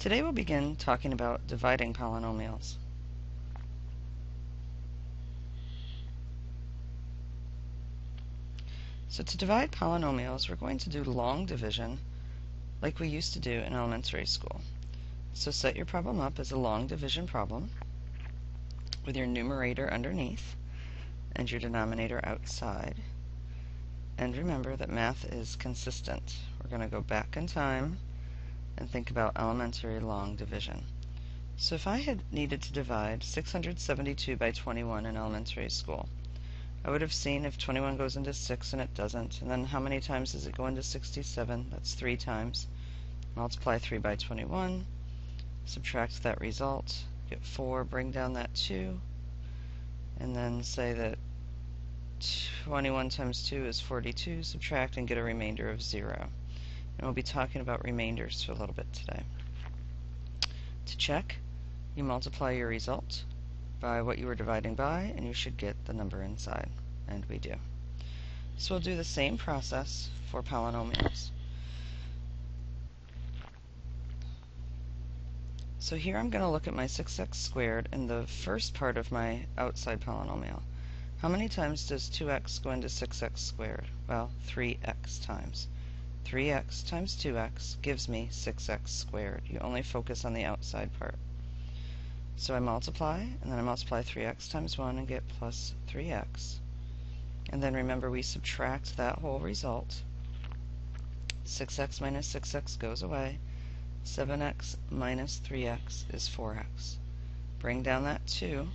Today we'll begin talking about dividing polynomials. So to divide polynomials, we're going to do long division like we used to do in elementary school. So set your problem up as a long division problem with your numerator underneath and your denominator outside. And remember that math is consistent. We're going to go back in time and think about elementary long division. So if I had needed to divide 672 by 21 in elementary school, I would have seen if 21 goes into 6 and it doesn't, and then how many times does it go into 67? That's 3 times. Multiply 3 by 21, subtract that result, get 4, bring down that 2, and then say that 21 times 2 is 42, subtract and get a remainder of 0. And we'll be talking about remainders for a little bit today. To check, you multiply your result by what you were dividing by, and you should get the number inside, and we do. So we'll do the same process for polynomials. So here I'm going to look at my 6x squared in the first part of my outside polynomial. How many times does 2x go into 6x squared? Well, 3x times. 3x times 2x gives me 6x squared. You only focus on the outside part. So I multiply, and then I multiply 3x times 1 and get plus 3x. And then remember, we subtract that whole result. 6x minus 6x goes away. 7x minus 3x is 4x. Bring down that 2.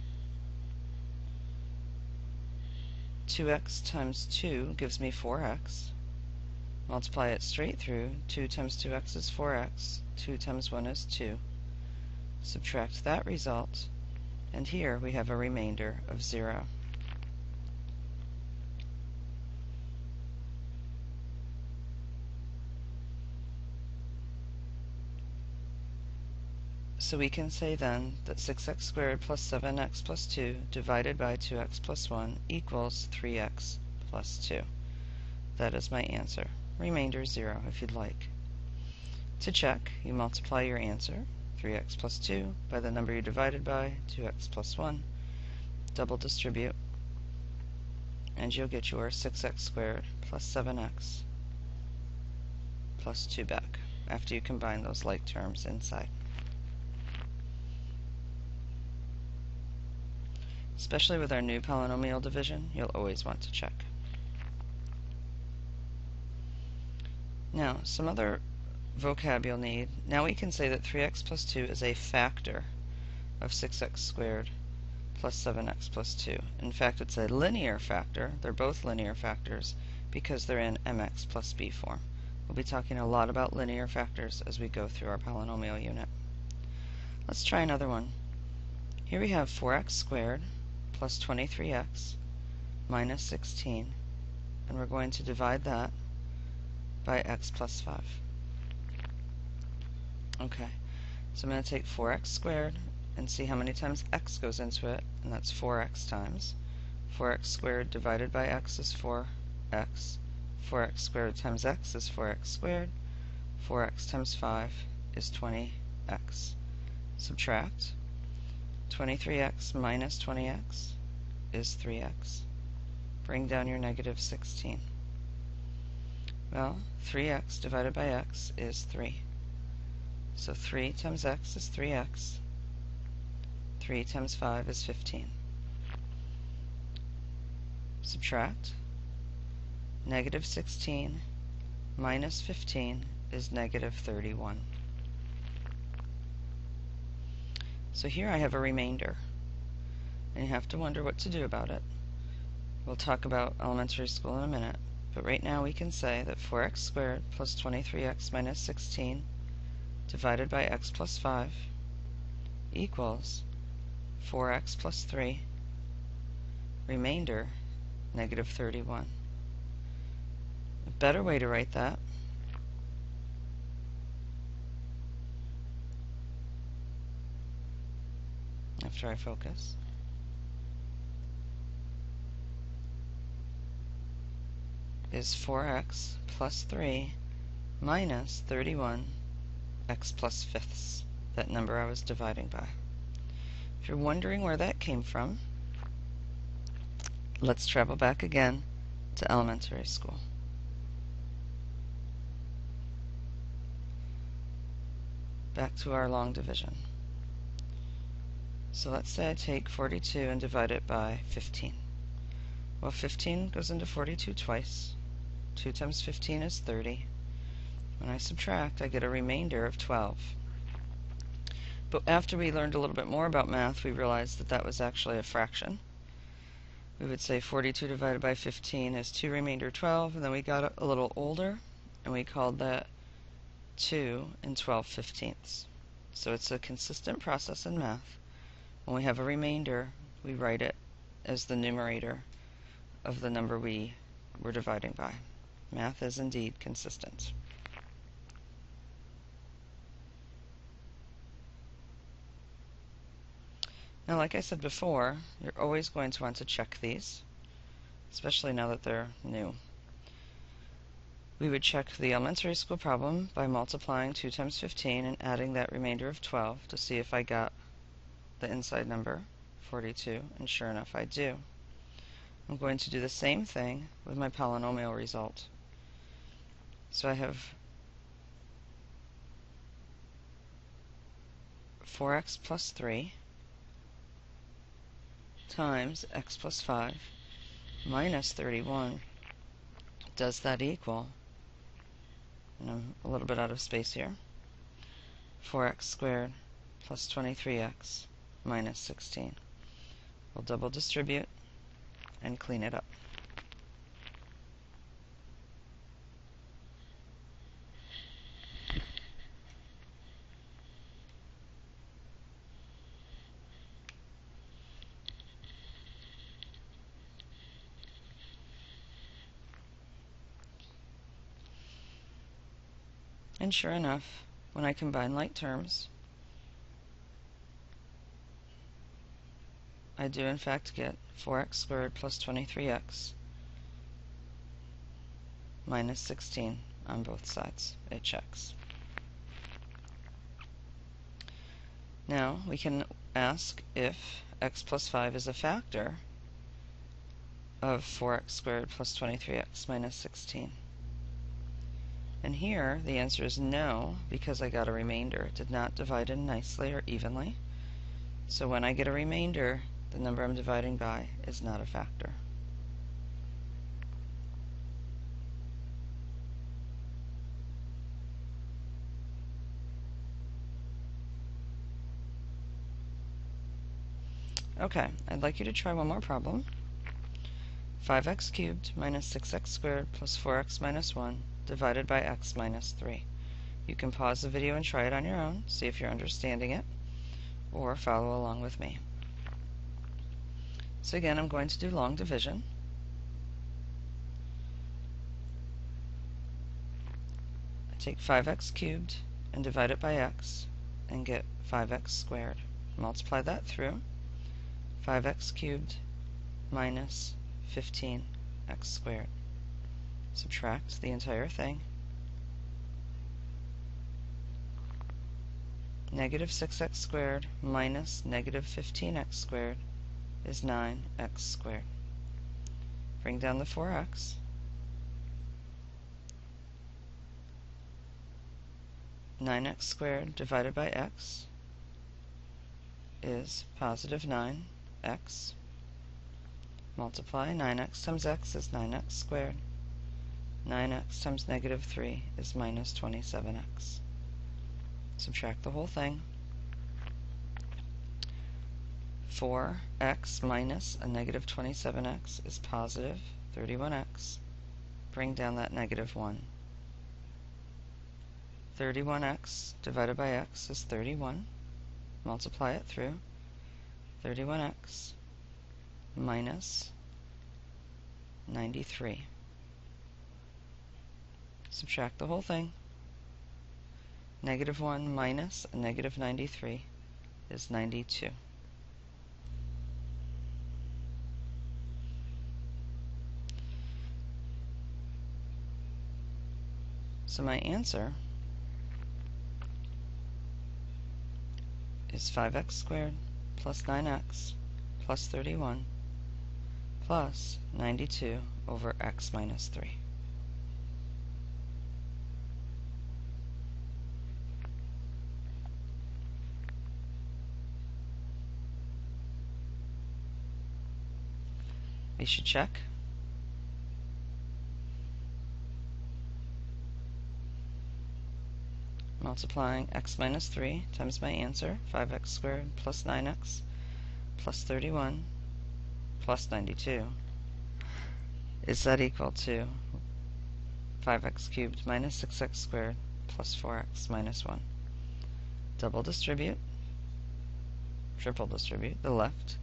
2x times 2 gives me 4x. Multiply it straight through. 2 times 2x is 4x. 2 times 1 is 2. Subtract that result, and here we have a remainder of 0. So we can say then that 6x squared plus 7x plus 2 divided by 2x plus 1 equals 3x plus 2. That is my answer. Remainder 0 if you'd like. To check, you multiply your answer, 3x plus 2, by the number you divided by, 2x plus 1. Double distribute, and you'll get your 6x squared plus 7x plus 2 back after you combine those like terms inside. Especially with our new polynomial division, you'll always want to check. Now, some other vocab you'll need. Now we can say that 3x plus 2 is a factor of 6x squared plus 7x plus 2. In fact, it's a linear factor. They're both linear factors because they're in mx plus b form. We'll be talking a lot about linear factors as we go through our polynomial unit. Let's try another one. Here we have 4x squared plus 23x minus 16, and we're going to divide that by x plus 5. Okay, so I'm going to take 4x squared and see how many times x goes into it, and that's 4x times. 4x squared divided by x is 4x. 4x squared times x is 4x squared. 4x times 5 is 20x. Subtract. 23x minus 20x is 3x. Bring down your negative 16. Well, 3x divided by x is 3. So 3 times x is 3x. 3 times 5 is 15. Subtract. Negative 16 minus 15 is negative 31. So here I have a remainder, and you have to wonder what to do about it. We'll talk about elementary school in a minute, but right now we can say that 4x squared plus 23x minus 16 divided by x plus 5 equals 4x plus 3, remainder, negative 31. A better way to write that after I focus is 4x plus 3 minus 31 x plus fifths. that number I was dividing by. If you're wondering where that came from, let's travel back again to elementary school. Back to our long division. So let's say I take 42 and divide it by 15. Well, 15 goes into 42 twice. 2 times 15 is 30. When I subtract, I get a remainder of 12. But after we learned a little bit more about math, we realized that that was actually a fraction. We would say 42 divided by 15 is 2 remainder 12, and then we got a little older, and we called that 2 and 12/15. So it's a consistent process in math. When we have a remainder, we write it as the numerator of the number we were dividing by. Math is indeed consistent. Now, like I said before, you're always going to want to check these, especially now that they're new. We would check the elementary school problem by multiplying 2 times 15 and adding that remainder of 12 to see if I got the inside number, 42, and sure enough I do. I'm going to do the same thing with my polynomial result. So I have 4x plus 3 times x plus 5 minus 31. Does that equal, and I'm a little bit out of space here, 4x squared plus 23x minus 16. We'll double distribute and clean it up. And sure enough, when I combine like terms, I do in fact get 4x squared plus 23x minus 16 on both sides. It checks. Now we can ask if x plus 5 is a factor of 4x squared plus 23x minus 16. And here the answer is no, because I got a remainder. It did not divide in nicely or evenly. So when I get a remainder, the number I'm dividing by is not a factor. Okay, I'd like you to try one more problem. 5x cubed minus 6x squared plus 4x minus 1 divided by x minus 3. You can pause the video and try it on your own, see if you're understanding it, or follow along with me. So again, I'm going to do long division. I take 5x cubed and divide it by x and get 5x squared. Multiply that through 5x cubed minus 15x squared. Subtract the entire thing. Negative 6x squared minus negative 15x squared is 9x squared. Bring down the 4x. (9x squared) divided by x is positive 9x. Multiply 9x times x is 9x squared. 9x times negative 3 is minus 27x. Subtract the whole thing. 4x minus a negative 27x is positive 31x. Bring down that negative 1. 31x divided by x is 31. Multiply it through. 31x minus 93. Subtract the whole thing. Negative 1 minus a negative 93 is 92. So my answer is 5x squared plus 9x plus 31 plus 92 over x minus 3. We should check. Multiplying x minus 3 times my answer, 5x squared plus 9x plus 31 plus 92. Is that equal to 5x cubed minus 6x squared plus 4x minus 1? Double distribute, triple distribute, the left.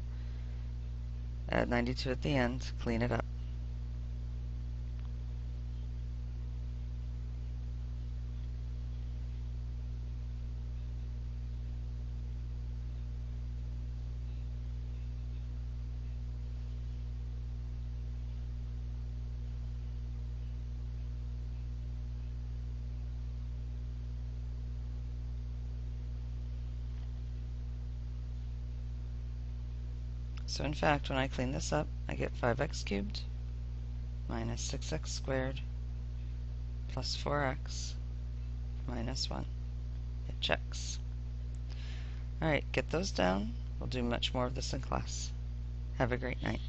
Add 92 at the end, clean it up. So in fact, when I clean this up, I get 5x cubed minus 6x squared plus 4x minus 1. It checks. Alright, get those down. We'll do much more of this in class. Have a great night.